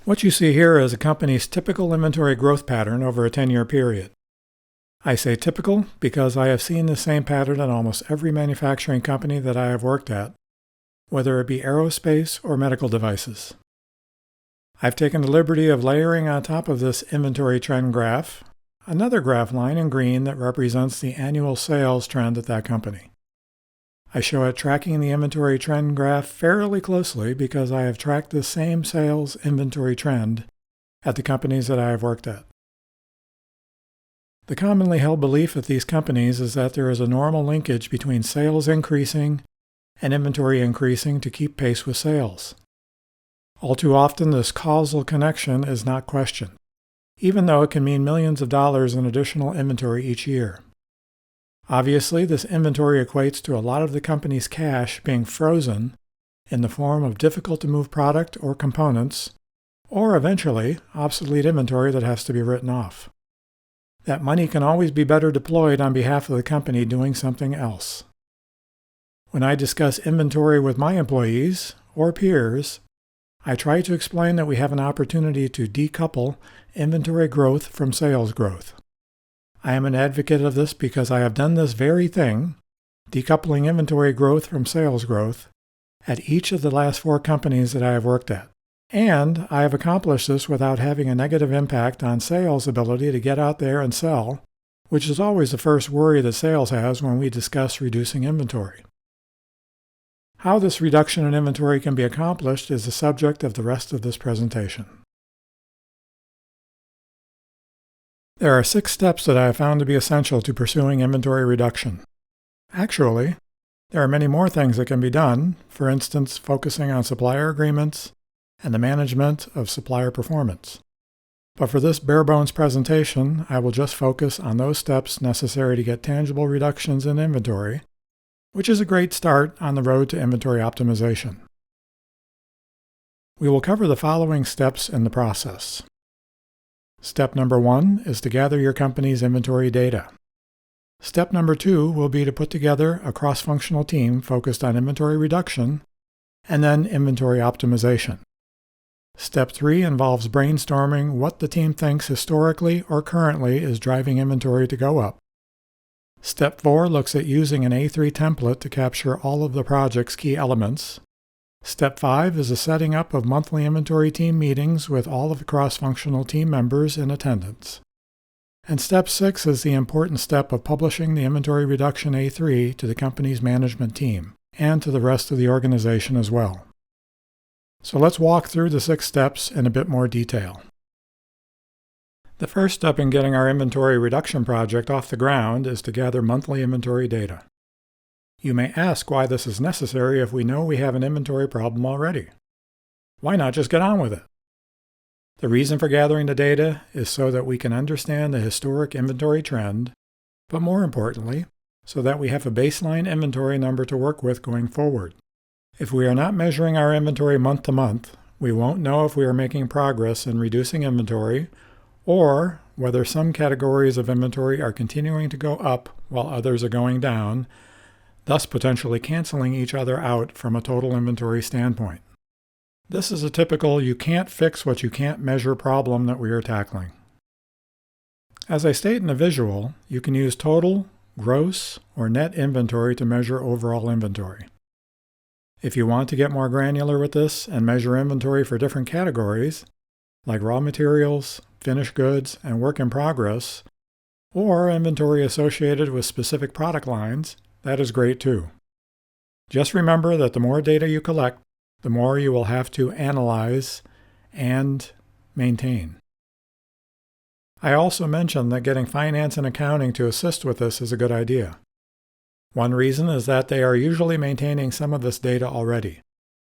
What you see here is a company's typical inventory growth pattern over a 10-year period. I say typical because I have seen the same pattern at almost every manufacturing company that I have worked at, whether it be aerospace or medical devices. I've taken the liberty of layering on top of this inventory trend graph another graph line in green that represents the annual sales trend at that company. I show it tracking the inventory trend graph fairly closely because I have tracked the same sales inventory trend at the companies that I have worked at. The commonly held belief at these companies is that there is a normal linkage between sales increasing and inventory increasing to keep pace with sales. All too often, this causal connection is not questioned, even though it can mean millions of dollars in additional inventory each year. Obviously, this inventory equates to a lot of the company's cash being frozen in the form of difficult-to-move product or components, or eventually obsolete inventory that has to be written off. That money can always be better deployed on behalf of the company doing something else. When I discuss inventory with my employees or peers, I try to explain that we have an opportunity to decouple inventory growth from sales growth. I am an advocate of this because I have done this very thing, decoupling inventory growth from sales growth, at each of the last 4 companies that I have worked at. And I have accomplished this without having a negative impact on sales' ability to get out there and sell, which is always the first worry that sales has when we discuss reducing inventory. How this reduction in inventory can be accomplished is the subject of the rest of this presentation. There are 6 steps that I have found to be essential to pursuing inventory reduction. Actually, there are many more things that can be done, for instance, focusing on supplier agreements and the management of supplier performance. But for this bare-bones presentation, I will just focus on those steps necessary to get tangible reductions in inventory, which is a great start on the road to inventory optimization. We will cover the following steps in the process. Step number 1 is to gather your company's inventory data. Step number 2 will be to put together a cross-functional team focused on inventory reduction and then inventory optimization. Step 3 involves brainstorming what the team thinks historically or currently is driving inventory to go up. Step 4 looks at using an A3 template to capture all of the project's key elements. Step 5 is the setting up of monthly inventory team meetings with all of the cross-functional team members in attendance. And Step 6 is the important step of publishing the inventory reduction A3 to the company's management team and to the rest of the organization as well. So let's walk through the 6 steps in a bit more detail. The first step in getting our inventory reduction project off the ground is to gather monthly inventory data. You may ask why this is necessary if we know we have an inventory problem already. Why not just get on with it? The reason for gathering the data is so that we can understand the historic inventory trend, but more importantly, so that we have a baseline inventory number to work with going forward. If we are not measuring our inventory month to month, we won't know if we are making progress in reducing inventory or whether some categories of inventory are continuing to go up while others are going down, thus potentially canceling each other out from a total inventory standpoint. This is a typical you can't fix what you can't measure problem that we are tackling. As I state in the visual, you can use total, gross, or net inventory to measure overall inventory. If you want to get more granular with this and measure inventory for different categories, like raw materials, finished goods, and work in progress, or inventory associated with specific product lines, that is great too. Just remember that the more data you collect, the more you will have to analyze and maintain. I also mentioned that getting finance and accounting to assist with this is a good idea. One reason is that they are usually maintaining some of this data already.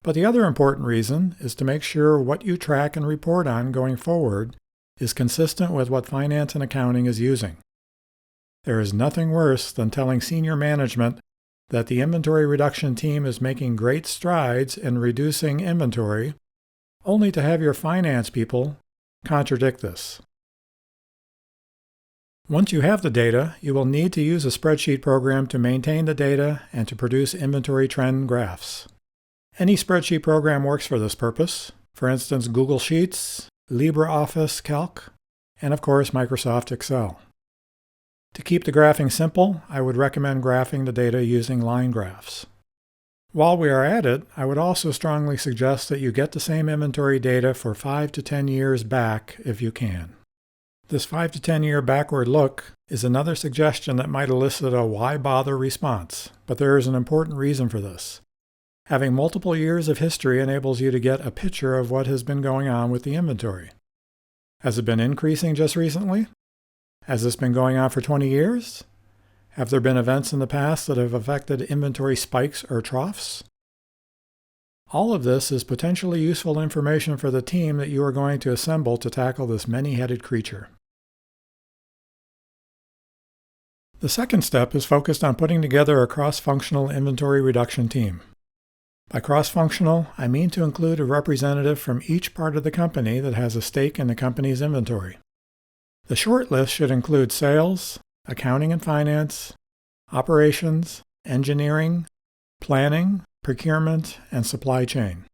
But the other important reason is to make sure what you track and report on going forward is consistent with what finance and accounting is using. There is nothing worse than telling senior management that the inventory reduction team is making great strides in reducing inventory, only to have your finance people contradict this. Once you have the data, you will need to use a spreadsheet program to maintain the data and to produce inventory trend graphs. Any spreadsheet program works for this purpose, For instance, Google Sheets, LibreOffice Calc, and of course Microsoft Excel. To keep the graphing simple, I would recommend graphing the data using line graphs. While we are at it, I would also strongly suggest that you get the same inventory data for 5 to 10 years back if you can. This 5 to 10 year backward look is another suggestion that might elicit a why bother response, but there is an important reason for this. Having multiple years of history enables you to get a picture of what has been going on with the inventory. Has it been increasing just recently? Has this been going on for 20 years? Have there been events in the past that have affected inventory spikes or troughs? All of this is potentially useful information for the team that you are going to assemble to tackle this many-headed creature. The second step is focused on putting together a cross-functional inventory reduction team. By cross-functional, I mean to include a representative from each part of the company that has a stake in the company's inventory. The short list should include sales, accounting and finance, operations, engineering, planning, procurement, and supply chain.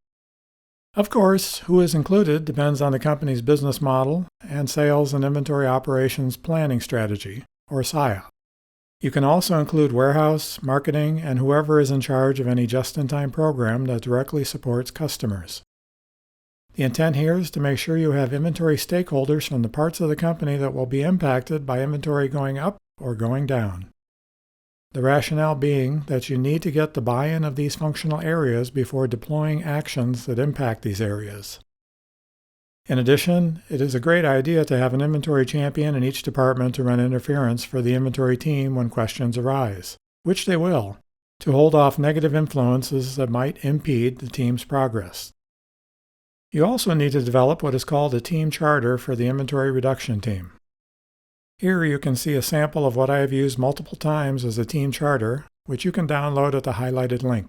Of course, who is included depends on the company's business model and sales and inventory operations planning strategy, or SIOP. You can also include warehouse, marketing, and whoever is in charge of any just-in-time program that directly supports customers. The intent here is to make sure you have inventory stakeholders from the parts of the company that will be impacted by inventory going up or going down. The rationale being that you need to get the buy-in of these functional areas before deploying actions that impact these areas. In addition, it is a great idea to have an inventory champion in each department to run interference for the inventory team when questions arise, which they will, to hold off negative influences that might impede the team's progress. You also need to develop what is called a team charter for the inventory reduction team. Here you can see a sample of what I have used multiple times as a team charter, which you can download at the highlighted link.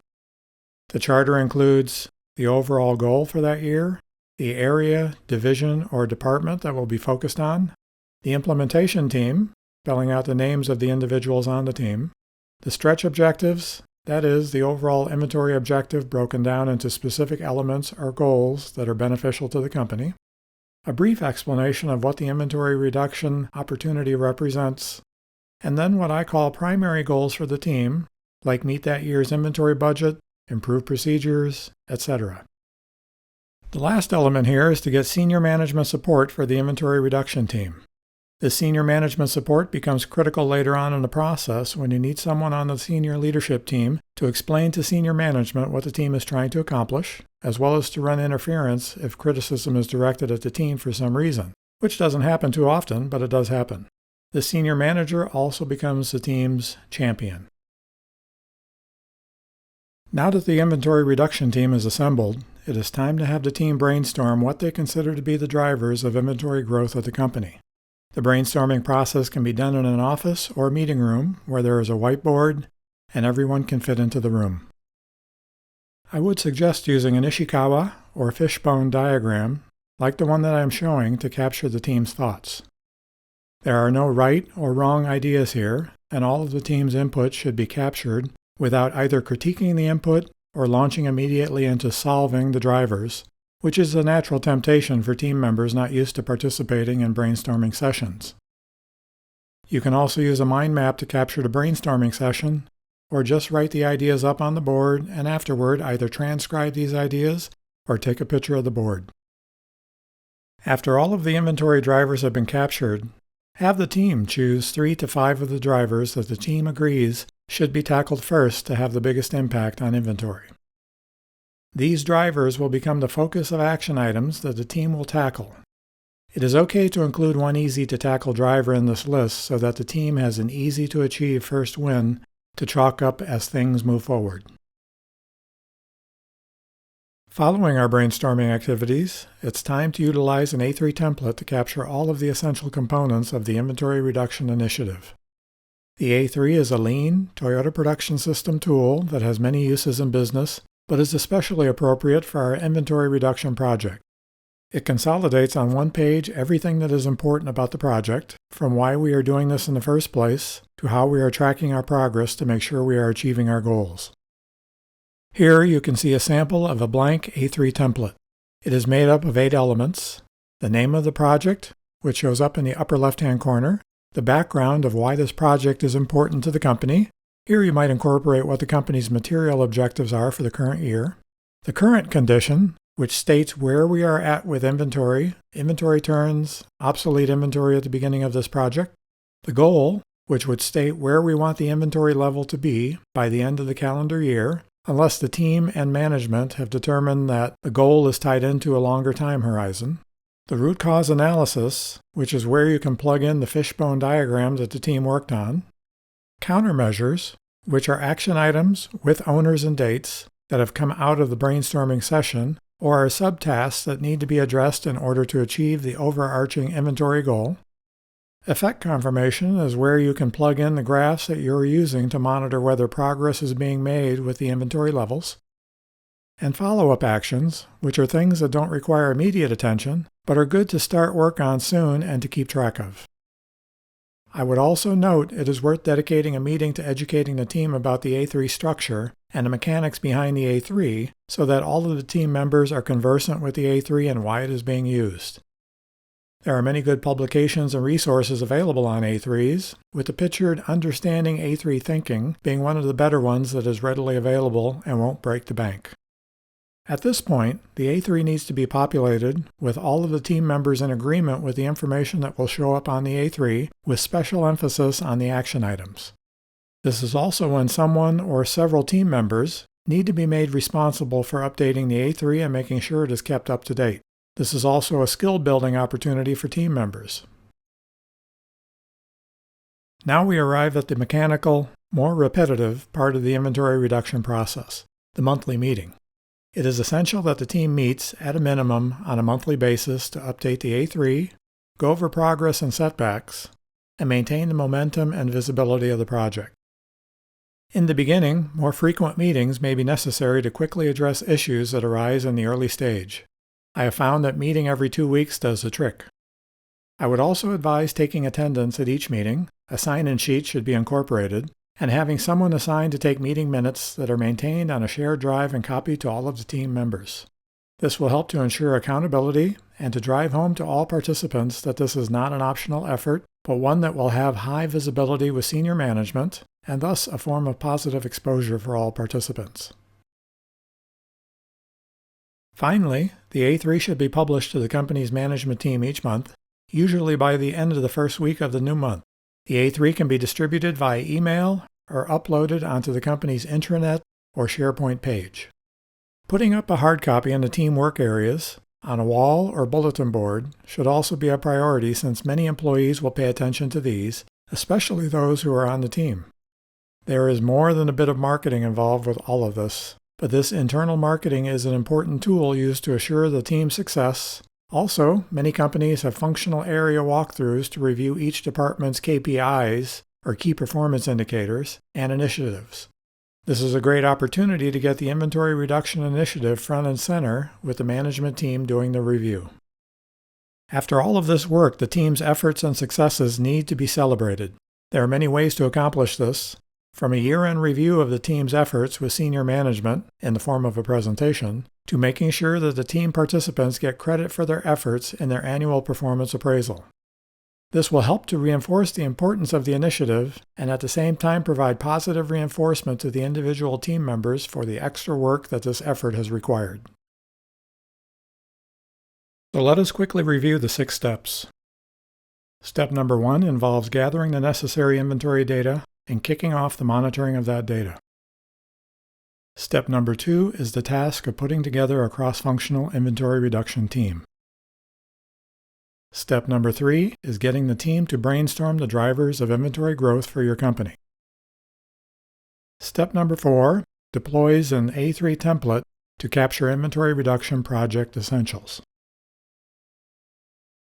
The charter includes the overall goal for that year, the area, division, or department that will be focused on, the implementation team, spelling out the names of the individuals on the team, the stretch objectives, that is, the overall inventory objective broken down into specific elements or goals that are beneficial to the company, a brief explanation of what the inventory reduction opportunity represents, and then what I call primary goals for the team, like meet that year's inventory budget, improve procedures, etc. The last element here is to get senior management support for the inventory reduction team. This senior management support becomes critical later on in the process when you need someone on the senior leadership team to explain to senior management what the team is trying to accomplish, as well as to run interference if criticism is directed at the team for some reason, which doesn't happen too often, but it does happen. The senior manager also becomes the team's champion. Now that the inventory reduction team is assembled, it is time to have the team brainstorm what they consider to be the drivers of inventory growth at the company. The brainstorming process can be done in an office or meeting room where there is a whiteboard and everyone can fit into the room. I would suggest using an Ishikawa or fishbone diagram like the one that I am showing to capture the team's thoughts. There are no right or wrong ideas here, and all of the team's input should be captured without either critiquing the input or launching immediately into solving the drivers, which is a natural temptation for team members not used to participating in brainstorming sessions. You can also use a mind map to capture the brainstorming session, or just write the ideas up on the board and afterward either transcribe these ideas or take a picture of the board. After all of the inventory drivers have been captured, have the team choose 3 to 5 of the drivers that the team agrees should be tackled first to have the biggest impact on inventory. These drivers will become the focus of action items that the team will tackle. It is okay to include one easy-to-tackle driver in this list so that the team has an easy-to-achieve first win to chalk up as things move forward. Following our brainstorming activities, it's time to utilize an A3 template to capture all of the essential components of the inventory reduction initiative. The A3 is a lean Toyota Production System tool that has many uses in business, but is especially appropriate for our inventory reduction project. It consolidates on one page everything that is important about the project, from why we are doing this in the first place, to how we are tracking our progress to make sure we are achieving our goals. Here you can see a sample of a blank A3 template. It is made up of 8 elements: the name of the project, which shows up in the upper left-hand corner, the background of why this project is important to the company. Here you might incorporate what the company's material objectives are for the current year. The current condition, which states where we are at with inventory, inventory turns, obsolete inventory at the beginning of this project. The goal, which would state where we want the inventory level to be by the end of the calendar year, unless the team and management have determined that the goal is tied into a longer time horizon. The root cause analysis, which is where you can plug in the fishbone diagram that the team worked on. Countermeasures, which are action items with owners and dates that have come out of the brainstorming session or are subtasks that need to be addressed in order to achieve the overarching inventory goal. Effect confirmation is where you can plug in the graphs that you're using to monitor whether progress is being made with the inventory levels. And follow-up actions, which are things that don't require immediate attention, but are good to start work on soon and to keep track of. I would also note it is worth dedicating a meeting to educating the team about the A3 structure and the mechanics behind the A3 so that all of the team members are conversant with the A3 and why it is being used. There are many good publications and resources available on A3s, with the pictured Understanding A3 Thinking being one of the better ones that is readily available and won't break the bank. At this point, the A3 needs to be populated with all of the team members in agreement with the information that will show up on the A3, with special emphasis on the action items. This is also when someone or several team members need to be made responsible for updating the A3 and making sure it is kept up to date. This is also a skill-building opportunity for team members. Now we arrive at the mechanical, more repetitive part of the inventory reduction process, the monthly meeting. It is essential that the team meets, at a minimum, on a monthly basis to update the A3, go over progress and setbacks, and maintain the momentum and visibility of the project. In the beginning, more frequent meetings may be necessary to quickly address issues that arise in the early stage. I have found that meeting every 2 weeks does the trick. I would also advise taking attendance at each meeting, a sign-in sheet should be incorporated, and having someone assigned to take meeting minutes that are maintained on a shared drive and copied to all of the team members. This will help to ensure accountability and to drive home to all participants that this is not an optional effort, but one that will have high visibility with senior management, and thus a form of positive exposure for all participants. Finally, the A3 should be published to the company's management team each month, usually by the end of the first week of the new month. The A3 can be distributed via email or uploaded onto the company's intranet or SharePoint page. Putting up a hard copy in the team work areas, on a wall or bulletin board, should also be a priority since many employees will pay attention to these, especially those who are on the team. There is more than a bit of marketing involved with all of this, but this internal marketing is an important tool used to assure the team's success. Also, many companies have functional area walkthroughs to review each department's KPIs, or key performance indicators, and initiatives. This is a great opportunity to get the inventory reduction initiative front and center with the management team doing the review. After all of this work, the team's efforts and successes need to be celebrated. There are many ways to accomplish this, from a year-end review of the team's efforts with senior management in the form of a presentation, to making sure that the team participants get credit for their efforts in their annual performance appraisal. This will help to reinforce the importance of the initiative and at the same time provide positive reinforcement to the individual team members for the extra work that this effort has required. So let us quickly review the 6 steps. Step number 1 involves gathering the necessary inventory data and kicking off the monitoring of that data. Step number 2 is the task of putting together a cross-functional inventory reduction team. Step number 3 is getting the team to brainstorm the drivers of inventory growth for your company. Step number 4 deploys an A3 template to capture inventory reduction project essentials.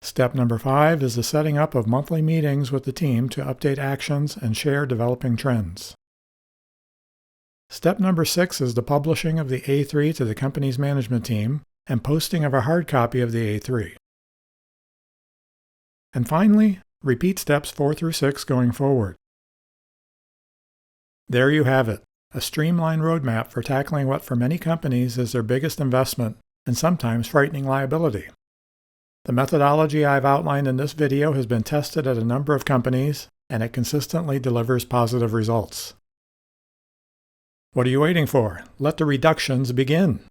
Step number 5 is the setting up of monthly meetings with the team to update actions and share developing trends. Step number 6 is the publishing of the A3 to the company's management team and posting of a hard copy of the A3. And finally, repeat steps 4 through 6 going forward. There you have it, a streamlined roadmap for tackling what for many companies is their biggest investment and sometimes frightening liability. The methodology I've outlined in this video has been tested at a number of companies, and it consistently delivers positive results. What are you waiting for? Let the reductions begin.